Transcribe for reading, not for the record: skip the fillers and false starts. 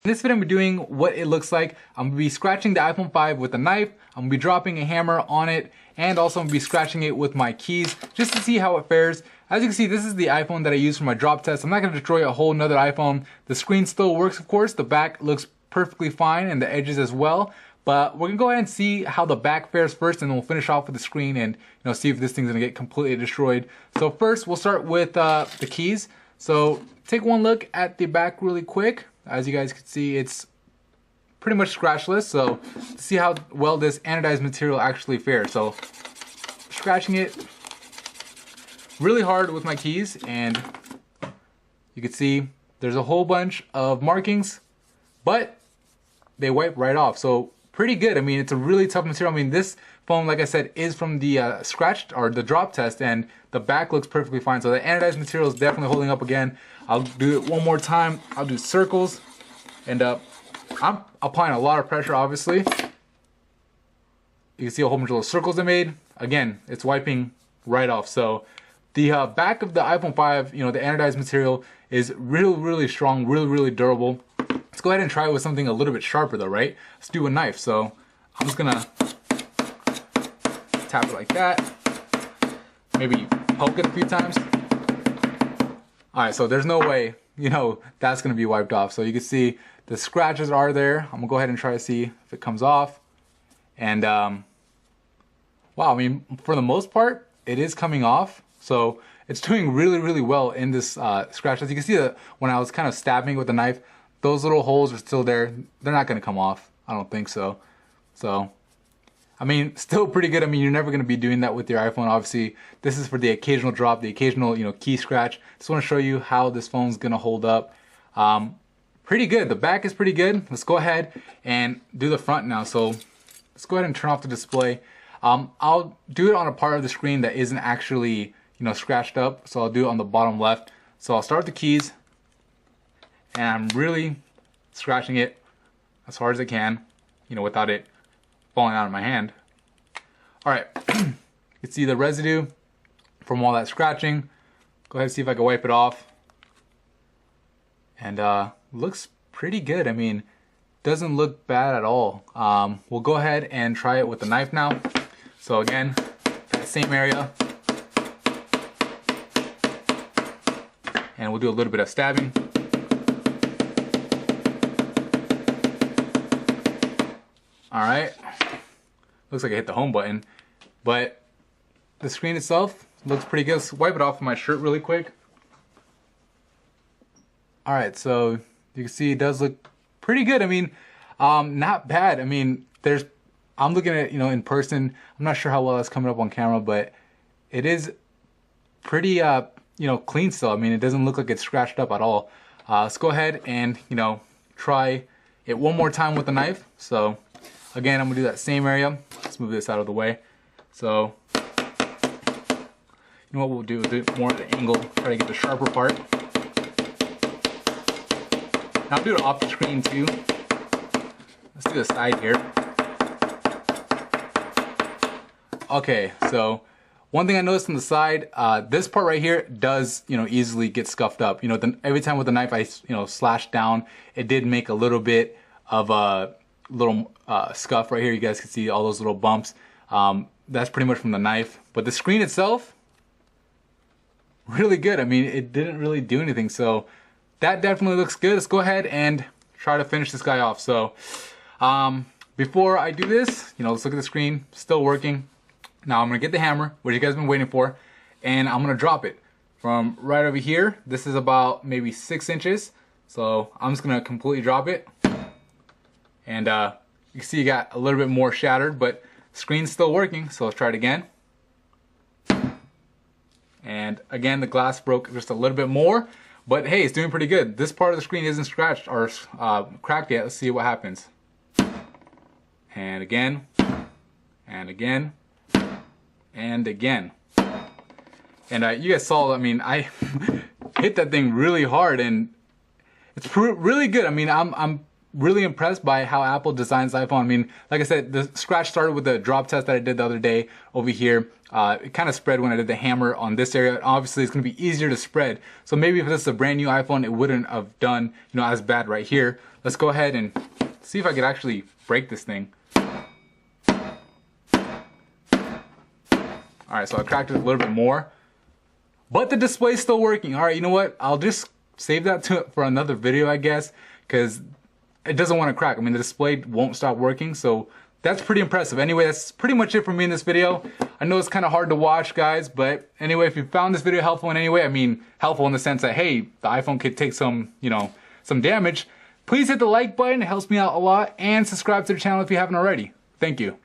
In this video, I'm going to be doing what it looks like. I'm going to be scratching the iPhone 5 with a knife. I'm going to be dropping a hammer on it, and also I'm going to be scratching it with my keys just to see how it fares. As you can see, this is the iPhone that I use for my drop test. I'm not going to destroy a whole nother iPhone. The screen still works, of course. The back looks perfectly fine, and the edges as well. But we're going to go ahead and see how the back fares first, and then we'll finish off with the screen and see if this thing's going to get completely destroyed. So first, we'll start with the keys. So take one look at the back really quick. As you guys can see, it's pretty much scratchless. So to see how well this anodized material actually fares. So scratching it really hard with my keys, and you can see there's a whole bunch of markings, but they wipe right off. So pretty good. I mean, it's a really tough material. I mean, this foam, like I said, is from the scratched or the drop test, and the back looks perfectly fine. So the anodized material is definitely holding up again. I'll do it one more time. I'll do circles, and I'm applying a lot of pressure, obviously. You can see a whole bunch of little circles I made. Again, it's wiping right off. So the back of the iPhone 5, the anodized material is really strong, really durable. Let's go ahead and try it with something a little bit sharper though, right? Let's do a knife. So I'm just gonna tap it like that. Maybe poke it a few times. All right, so there's no way, that's gonna be wiped off. So you can see the scratches are there. I'm gonna go ahead and try to see if it comes off. And wow, I mean, for the most part, it is coming off. So it's doing really well in this scratch. As you can see, when I was kind of stabbing with the knife, those little holes are still there. They're not gonna come off. I don't think so. So, I mean, still pretty good. I mean, you're never gonna be doing that with your iPhone. Obviously, this is for the occasional drop, the occasional, key scratch. Just wanna show you how this phone's gonna hold up. Pretty good. The back is pretty good. Let's go ahead and do the front now. So let's go ahead and turn off the display. I'll do it on a part of the screen that isn't actually, scratched up. So I'll do it on the bottom left. So I'll start with the keys, and I'm really scratching it as hard as I can, without it falling out of my hand. All right, you can see the residue from all that scratching. Go ahead and see if I can wipe it off. And looks pretty good. I mean, doesn't look bad at all. We'll go ahead and try it with the knife now. So again, that same area. And we'll do a little bit of stabbing. All right, looks like I hit the home button, but the screen itself looks pretty good. Let's wipe it off with my shirt really quick. All right, so you can see it does look pretty good. I mean, not bad. I mean, I'm looking at it, in person. I'm not sure how well it's coming up on camera, but it is pretty, clean still. I mean, it doesn't look like it's scratched up at all. Let's go ahead and, try it one more time with the knife. So again, I'm gonna do that same area. Let's move this out of the way. So, what we'll do is do it more at the angle, try to get the sharper part. Now I'll do it off the screen too. Let's do the side here. Okay, so one thing I noticed on the side, this part right here does, easily get scuffed up. Every time with the knife I, slashed down, it did make a little bit of a little scuff right here. You guys can see all those little bumps. That's pretty much from the knife. But the screen itself, really good. I mean, it didn't really do anything. So that definitely looks good. Let's go ahead and try to finish this guy off. So before I do this, let's look at the screen, still working. Now I'm gonna get the hammer, which you guys have been waiting for, and I'm gonna drop it from right over here. This is about maybe 6 inches. So I'm just gonna completely drop it. And you can see you got a little bit more shattered, but screen's still working. So let's try it again. And again, the glass broke just a little bit more, but hey, it's doing pretty good. This part of the screen isn't scratched or cracked yet. Let's see what happens. And again, and again, and again. And you guys saw, I mean, I hit that thing really hard, and it's really good. I mean, I'm really impressed by how Apple designs the iPhone. I mean, like I said, the scratch started with the drop test that I did the other day over here. It kind of spread when I did the hammer on this area. Obviously, it's going to be easier to spread. So maybe if this is a brand new iPhone, it wouldn't have done, as bad right here. let's go ahead and see if I could actually break this thing. Alright, so I cracked it a little bit more. But the display's still working. Alright, you know what? I'll just save that for another video, I guess, because it doesn't want to crack. I mean, the display won't stop working, so that's pretty impressive. Anyway, that's pretty much it for me in this video. I know it's kind of hard to watch, guys, but anyway, if you found this video helpful in any way, I mean, helpful in the sense that, hey, the iPhone could take some, you know, some damage, please hit the like button. It helps me out a lot, and subscribe to the channel if you haven't already. Thank you.